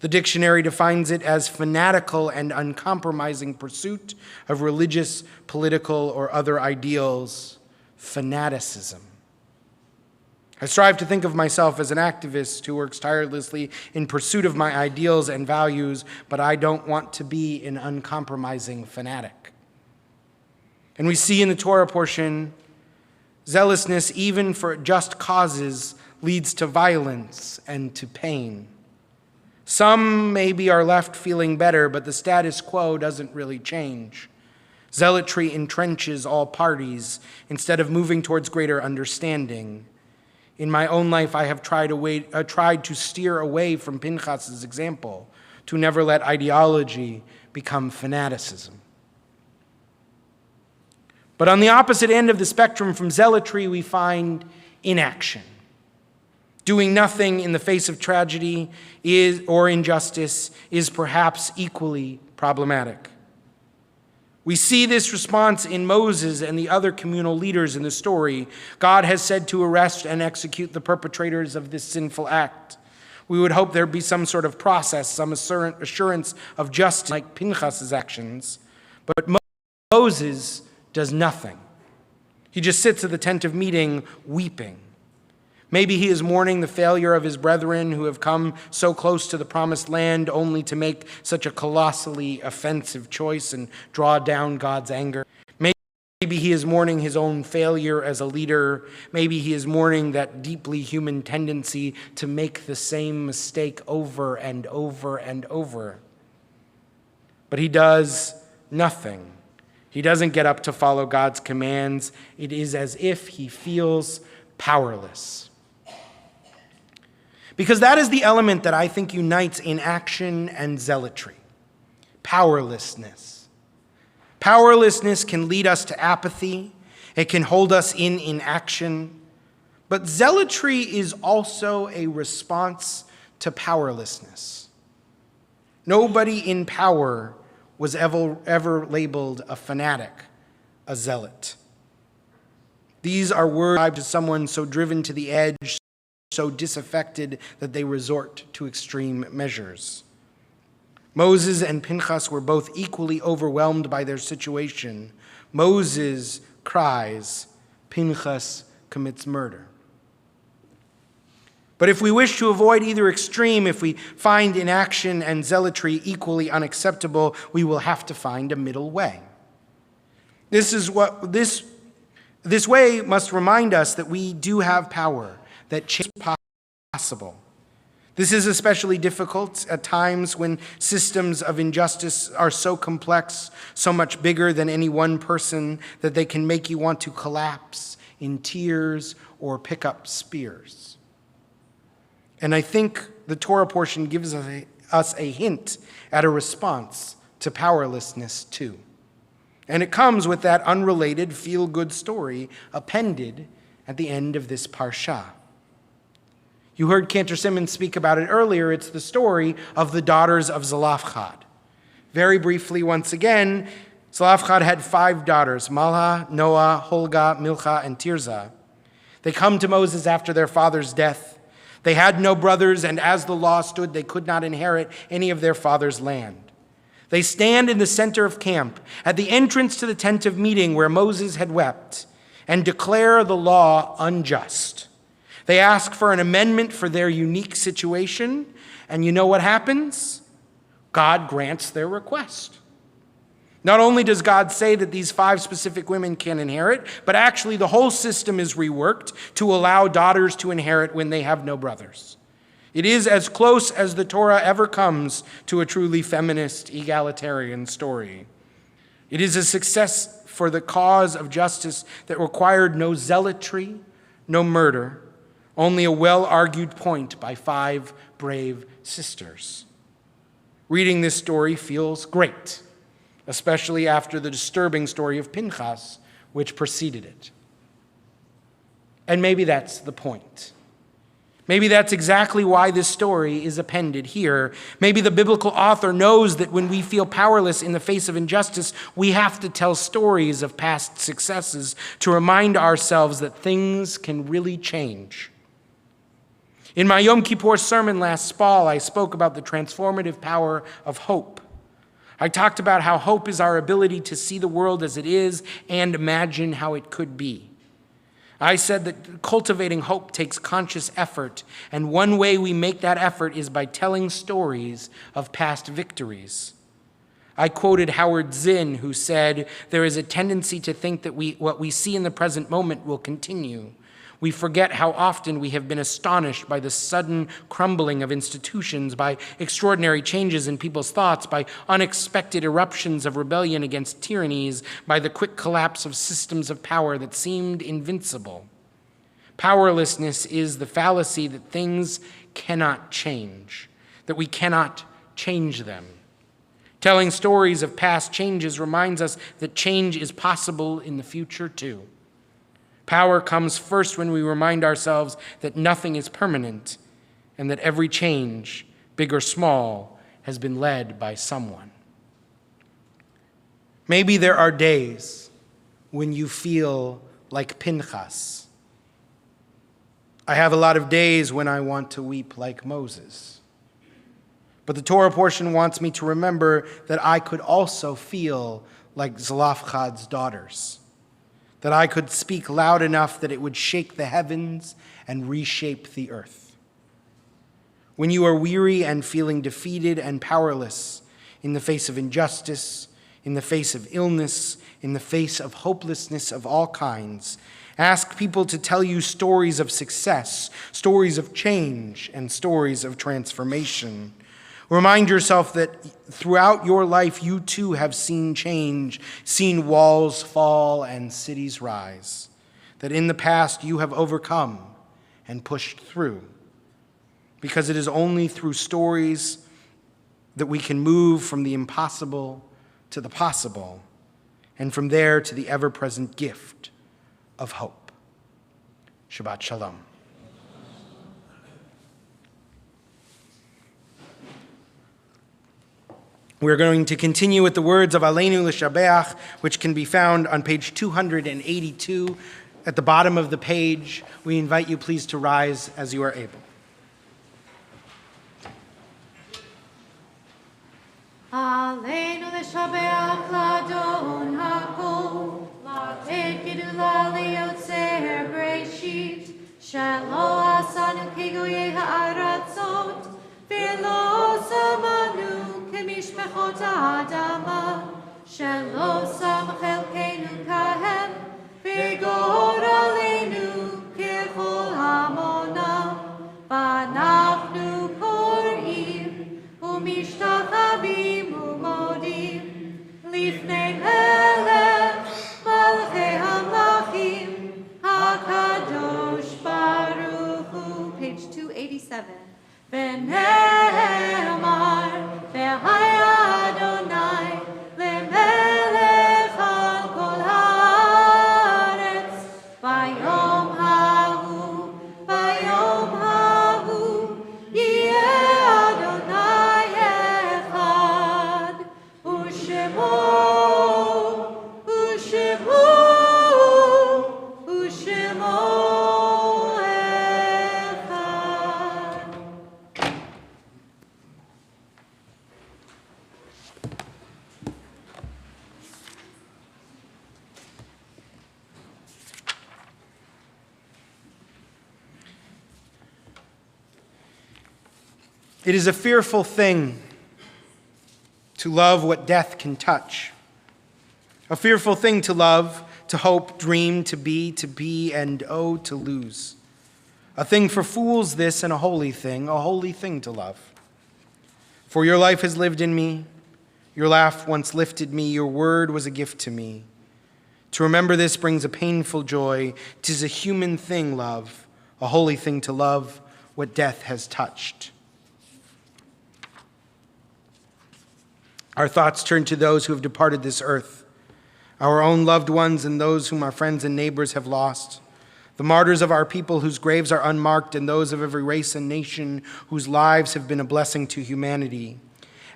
The dictionary defines it as fanatical and uncompromising pursuit of religious, political, or other ideals, fanaticism. I strive to think of myself as an activist who works tirelessly in pursuit of my ideals and values, but I don't want to be an uncompromising fanatic. And we see in the Torah portion, zealousness even for just causes leads to violence and to pain. Some maybe are left feeling better, but the status quo doesn't really change. Zealotry entrenches all parties instead of moving towards greater understanding. In my own life, I have tried to steer away from Pinchas's example, to never let ideology become fanaticism. But on the opposite end of the spectrum from zealotry, we find inaction. Doing nothing in the face of tragedy or injustice is perhaps equally problematic. We see this response in Moses and the other communal leaders in the story. God has said to arrest and execute the perpetrators of this sinful act. We would hope there'd be some sort of process, some assurance of justice, like Pinchas's actions. But Moses does nothing. He just sits at the tent of meeting weeping. Maybe he is mourning the failure of his brethren who have come so close to the promised land only to make such a colossally offensive choice and draw down God's anger. Maybe he is mourning his own failure as a leader. Maybe he is mourning that deeply human tendency to make the same mistake over and over and over. But he does nothing. He doesn't get up to follow God's commands. It is as if he feels powerless. Because that is the element that I think unites inaction and zealotry. Powerlessness. Powerlessness can lead us to apathy. It can hold us in inaction. But zealotry is also a response to powerlessness. Nobody in power was ever labeled a fanatic, a zealot. These are words to someone so driven to the edge, so disaffected that they resort to extreme measures. Moses and Pinchas were both equally overwhelmed by their situation. Moses cries, Pinchas commits murder. But if we wish to avoid either extreme, if we find inaction and zealotry equally unacceptable, we will have to find a middle way. This way must remind us that we do have power, that change is possible. This is especially difficult at times when systems of injustice are so complex, so much bigger than any one person, that they can make you want to collapse in tears or pick up spears. And I think the Torah portion gives us a hint at a response to powerlessness too. And it comes with that unrelated feel-good story appended at the end of this parsha. You heard Cantor Simmons speak about it earlier. It's the story of the daughters of Zelophehad. Very briefly, once again, Zelophehad had 5 daughters, Malha, Noah, Holga, Milcha, and Tirzah. They come to Moses after their father's death. They had no brothers, and as the law stood, they could not inherit any of their father's land. They stand in the center of camp, at the entrance to the tent of meeting where Moses had wept, and declare the law unjust. They ask for an amendment for their unique situation, and you know what happens? God grants their request. Not only does God say that these 5 specific women can inherit, but actually the whole system is reworked to allow daughters to inherit when they have no brothers. It is as close as the Torah ever comes to a truly feminist, egalitarian story. It is a success for the cause of justice that required no zealotry, no murder, only a well-argued point by 5 brave sisters. Reading this story feels great, especially after the disturbing story of Pinchas, which preceded it. And maybe that's the point. Maybe that's exactly why this story is appended here. Maybe the biblical author knows that when we feel powerless in the face of injustice, we have to tell stories of past successes to remind ourselves that things can really change. In my Yom Kippur sermon last fall, I spoke about the transformative power of hope. I talked about how hope is our ability to see the world as it is and imagine how it could be. I said that cultivating hope takes conscious effort, and one way we make that effort is by telling stories of past victories. I quoted Howard Zinn, who said, "There is a tendency to think that what we see in the present moment will continue. We forget how often we have been astonished by the sudden crumbling of institutions, by extraordinary changes in people's thoughts, by unexpected eruptions of rebellion against tyrannies, by the quick collapse of systems of power that seemed invincible. Powerlessness is the fallacy that things cannot change, that we cannot change them. Telling stories of past changes reminds us that change is possible in the future too. Power comes first when we remind ourselves that nothing is permanent and that every change, big or small, has been led by someone. Maybe there are days when you feel like Pinchas. I have a lot of days when I want to weep like Moses. But the Torah portion wants me to remember that I could also feel like Zelophehad's daughters, that I could speak loud enough that it would shake the heavens and reshape the earth. When you are weary and feeling defeated and powerless in the face of injustice, in the face of illness, in the face of hopelessness of all kinds, ask people to tell you stories of success, stories of change, and stories of transformation. Remind yourself that throughout your life, you too have seen change, seen walls fall and cities rise, that in the past you have overcome and pushed through. Because it is only through stories that we can move from the impossible to the possible, and from there to the ever-present gift of hope. Shabbat Shalom. We're going to continue with the words of Aleinu L'Shabeach, which can be found on page 282 at the bottom of the page. We invite you please to rise as you are able. Aleinu L'Shabeach L'Adon HaKol, L'Ated Gedula L'Yotzer Bereshit, Shelo Asanu Kegoyei Ha'aratzot, V'lo Samanu Kemishpechot Ha'adama, Shelo Sam Chelkeinu Kahem, V'gor Aleinu Kechol Hamonam, V'anachnu Kor'im, Umishtachavim Umodim, Lifnei Melech, Malchei HaMlachim, HaKadosh Baruch Hu. Page 287. V'ne'emar, V'haya Adonai, Le'melech al kol haaretz, V'yom hahu, Yeh Adonai echad, U'shemo echad. It is a fearful thing to love what death can touch. A fearful thing to love, to hope, dream, to be, and oh, to lose. A thing for fools this, and a holy thing to love. For your life has lived in me, your laugh once lifted me, your word was a gift to me. To remember this brings a painful joy. 'Tis a human thing, love, a holy thing to love what death has touched. Our thoughts turn to those who have departed this earth, our own loved ones and those whom our friends and neighbors have lost, the martyrs of our people whose graves are unmarked, and those of every race and nation whose lives have been a blessing to humanity.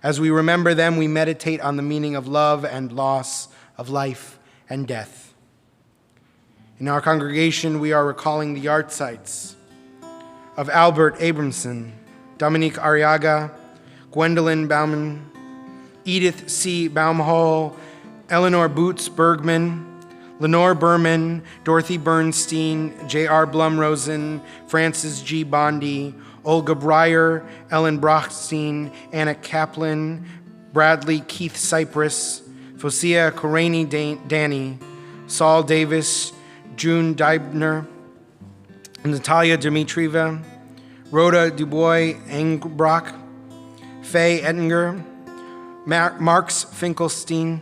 As we remember them, we meditate on the meaning of love and loss, of life and death. In our congregation, we are recalling the yard sites of Albert Abramson, Dominique Arriaga, Gwendolyn Bauman, Edith C. Baumhall, Eleanor Boots Bergman, Lenore Berman, Dorothy Bernstein, J.R. Blumrosen, Francis G. Bondi, Olga Breyer, Ellen Brochstein, Anna Kaplan, Bradley Keith Cypress, Fosia Korani Danny, Saul Davis, June Deibner, Natalia Dmitrieva, Rhoda Dubois Engbrock, Faye Ettinger, Marks Finkelstein,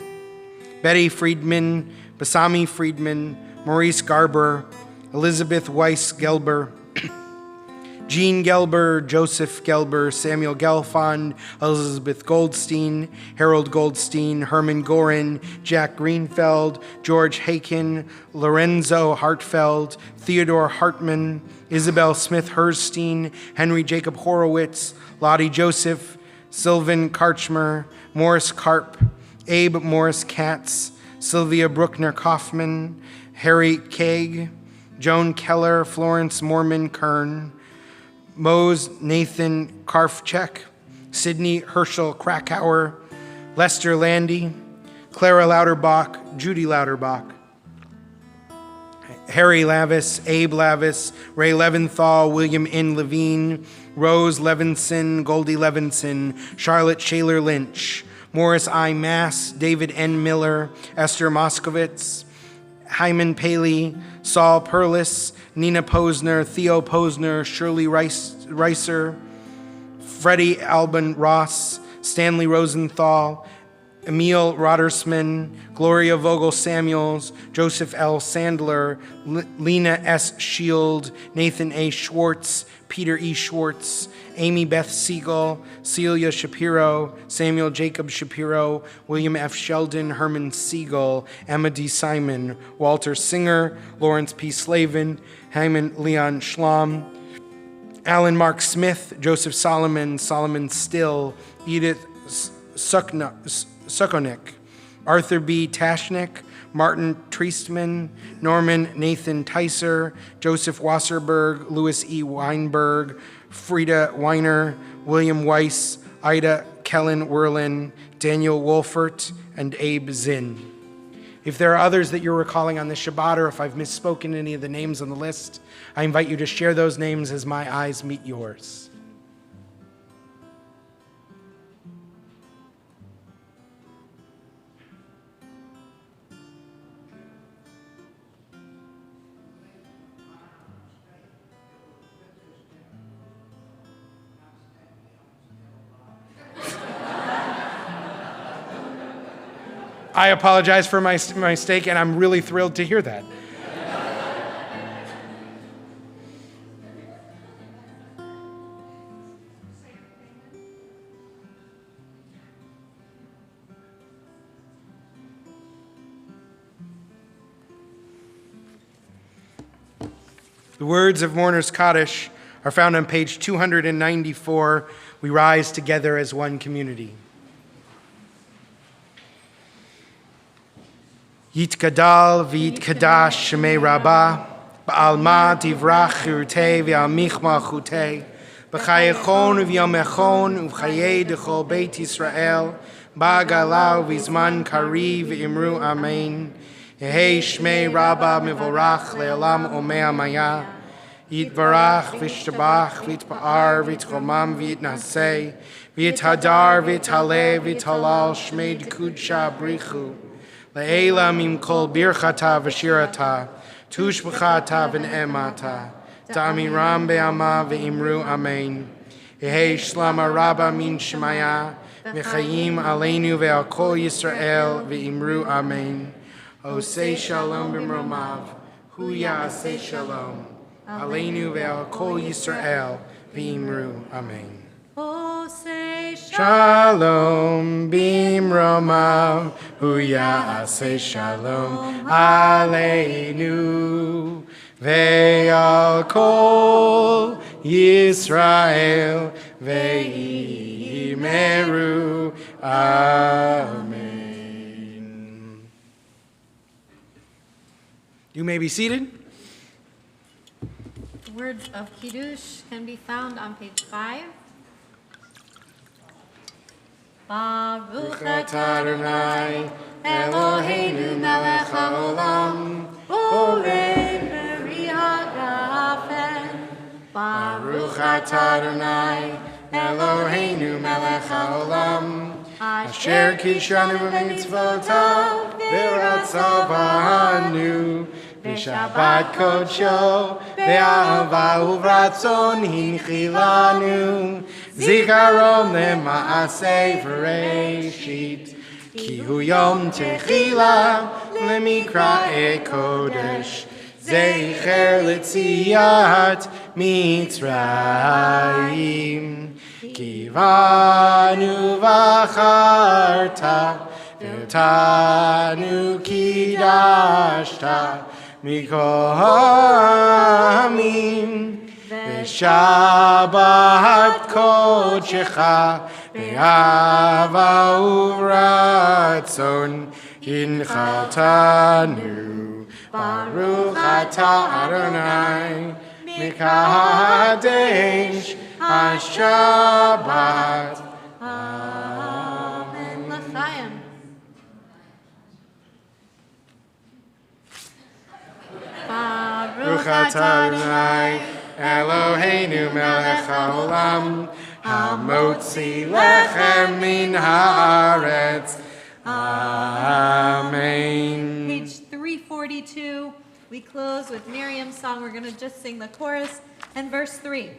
Betty Friedman, Basami Friedman, Maurice Garber, Elizabeth Weiss Gelber, Jean Gelber, Joseph Gelber, Samuel Gelfond, Elizabeth Goldstein, Harold Goldstein, Herman Gorin, Jack Greenfeld, George Haken, Lorenzo Hartfeld, Theodore Hartman, Isabel Smith Herstein, Henry Jacob Horowitz, Lottie Joseph, Sylvan Karchmer, Morris Karp, Abe Morris Katz, Sylvia Bruckner Kaufman, Harry Kaeg, Joan Keller, Florence Mormon Kern, Mose Nathan Karfchek, Sidney Herschel Krakauer, Lester Landy, Clara Lauterbach, Judy Lauterbach, Harry Lavis, Abe Lavis, Ray Leventhal, William N. Levine, Rose Levinson, Goldie Levinson, Charlotte Shaler Lynch, Morris I. Mass, David N. Miller, Esther Moskowitz, Hyman Paley, Saul Perlis, Nina Posner, Theo Posner, Shirley Reiser, Freddie Alban Ross, Stanley Rosenthal, Emil Rodersman, Gloria Vogel Samuels, Joseph L. Sandler, Lena S. Shield, Nathan A. Schwartz, Peter E. Schwartz, Amy Beth Siegel, Celia Shapiro, Samuel Jacob Shapiro, William F. Sheldon, Herman Siegel, Emma D. Simon, Walter Singer, Lawrence P. Slavin, Hyman Leon Schlamm, Alan Mark Smith, Joseph Solomon, Solomon Still, Edith Sukonik, Arthur B. Tashnik, Martin Treistman, Norman Nathan Tyser, Joseph Wasserberg, Louis E. Weinberg, Frida Weiner, William Weiss, Ida Kellen Werlin, Daniel Wolfert, and Abe Zinn. If there are others that you're recalling on the Shabbat, or if I've misspoken any of the names on the list, I invite you to share those names as my eyes meet yours. I apologize for my mistake, and I'm really thrilled to hear that. The words of Mourner's Kaddish are found on page 294. We rise together as one community. Yitgadal v'yitkadash shemei Rabbah, ba'alma divrach chirutei v'al michma chutei, b'chayechon v'yomechon u'v'chayei d'chol Beit Yisrael, ba'galau v'zman kari v'imru amen. Yehei shmei Rabbah mivorach le'olam omei amaya, yitvarach v'shtabach v'yitpa'ar v'yitchomam v'yitnasei, v'yithadar v'yithale v'yithalal shmei d'kudsha brichu, Le'ela mim kol birchata v'shirata, tushbachata v'ne'emata, ta'amiram be'ama v'imru amen. Yehei shlama rabba min shemaya, v'chayim aleinu ve'al kol Yisrael v'imru amen. Osei shalom b'mromav, hu ya'aseh shalom, aleinu ve'al kol Yisrael v'imru amen. Shalom bimromav, hu ya'aseh shalom aleinu ve'al kol Yisrael ve'imeru amen. You may be seated. The words of Kiddush can be found on page 5. Baruch atah Adonai Eloheinu melech haolam borei peri hagafen. Baruch atah Adonai Eloheinu melech haolam asher kidshanu b'mitzvotav v'ratzav b'anu בשבת קודשו, באהבה וברצון הנחיל לנו, זיכרון למעשה בראשית, כי הוא יום תחילה למקראי קודש, זכר ליציאת מצרים. כי בנו בחרת, ואותנו קידשת מכל העמים, בשבת קודשך, באהבה וברצון הנחלתנו. ברוך אתה אדוני מקדש השבת. Amen. L'chaim. ברוך אתה אדוני אלוהינו מלך העולם המוציא לחם מן הארץ. Amen. Page 342. We close with Miriam's song. We're going to just sing the chorus and verse 3.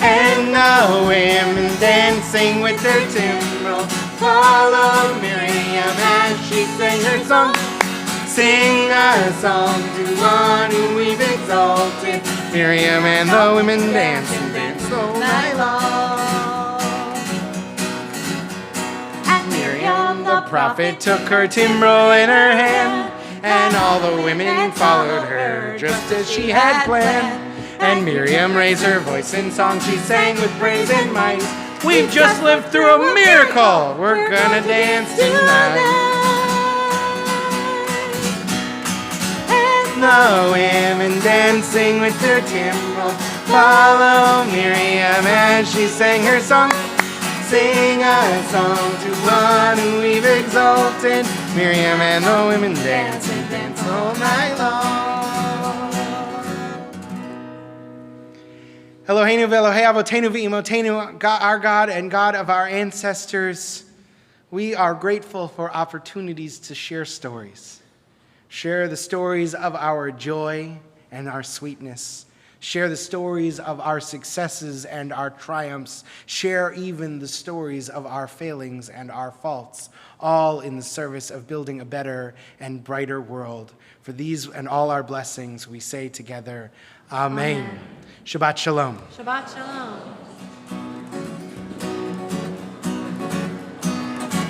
And the women dancing with their timbrel follow Miriam as she sang her song. Sing a song to one whom we've exalted. Miriam and the women dance and dance all night long. And Miriam the prophet took her timbrel in her hand, and all the women followed her just as she had planned. And Miriam raised her voice in song, she sang with praise and might. We've just lived through a miracle, we're gonna dance tonight. And the women dancing with their timbrel follow Miriam as she sang her song. Sing a song to one who we've exalted. Miriam and the women dance and dance all night long. Eloheinu ve'Elohei avotenu ve'imotenu, our God and God of our ancestors, we are grateful for opportunities to share stories. Share the stories of our joy and our sweetness. Share the stories of our successes and our triumphs. Share even the stories of our failings and our faults, all in the service of building a better and brighter world. For these and all our blessings, we say together, Amen. Amen. Shabbat Shalom. Shabbat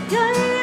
Shalom.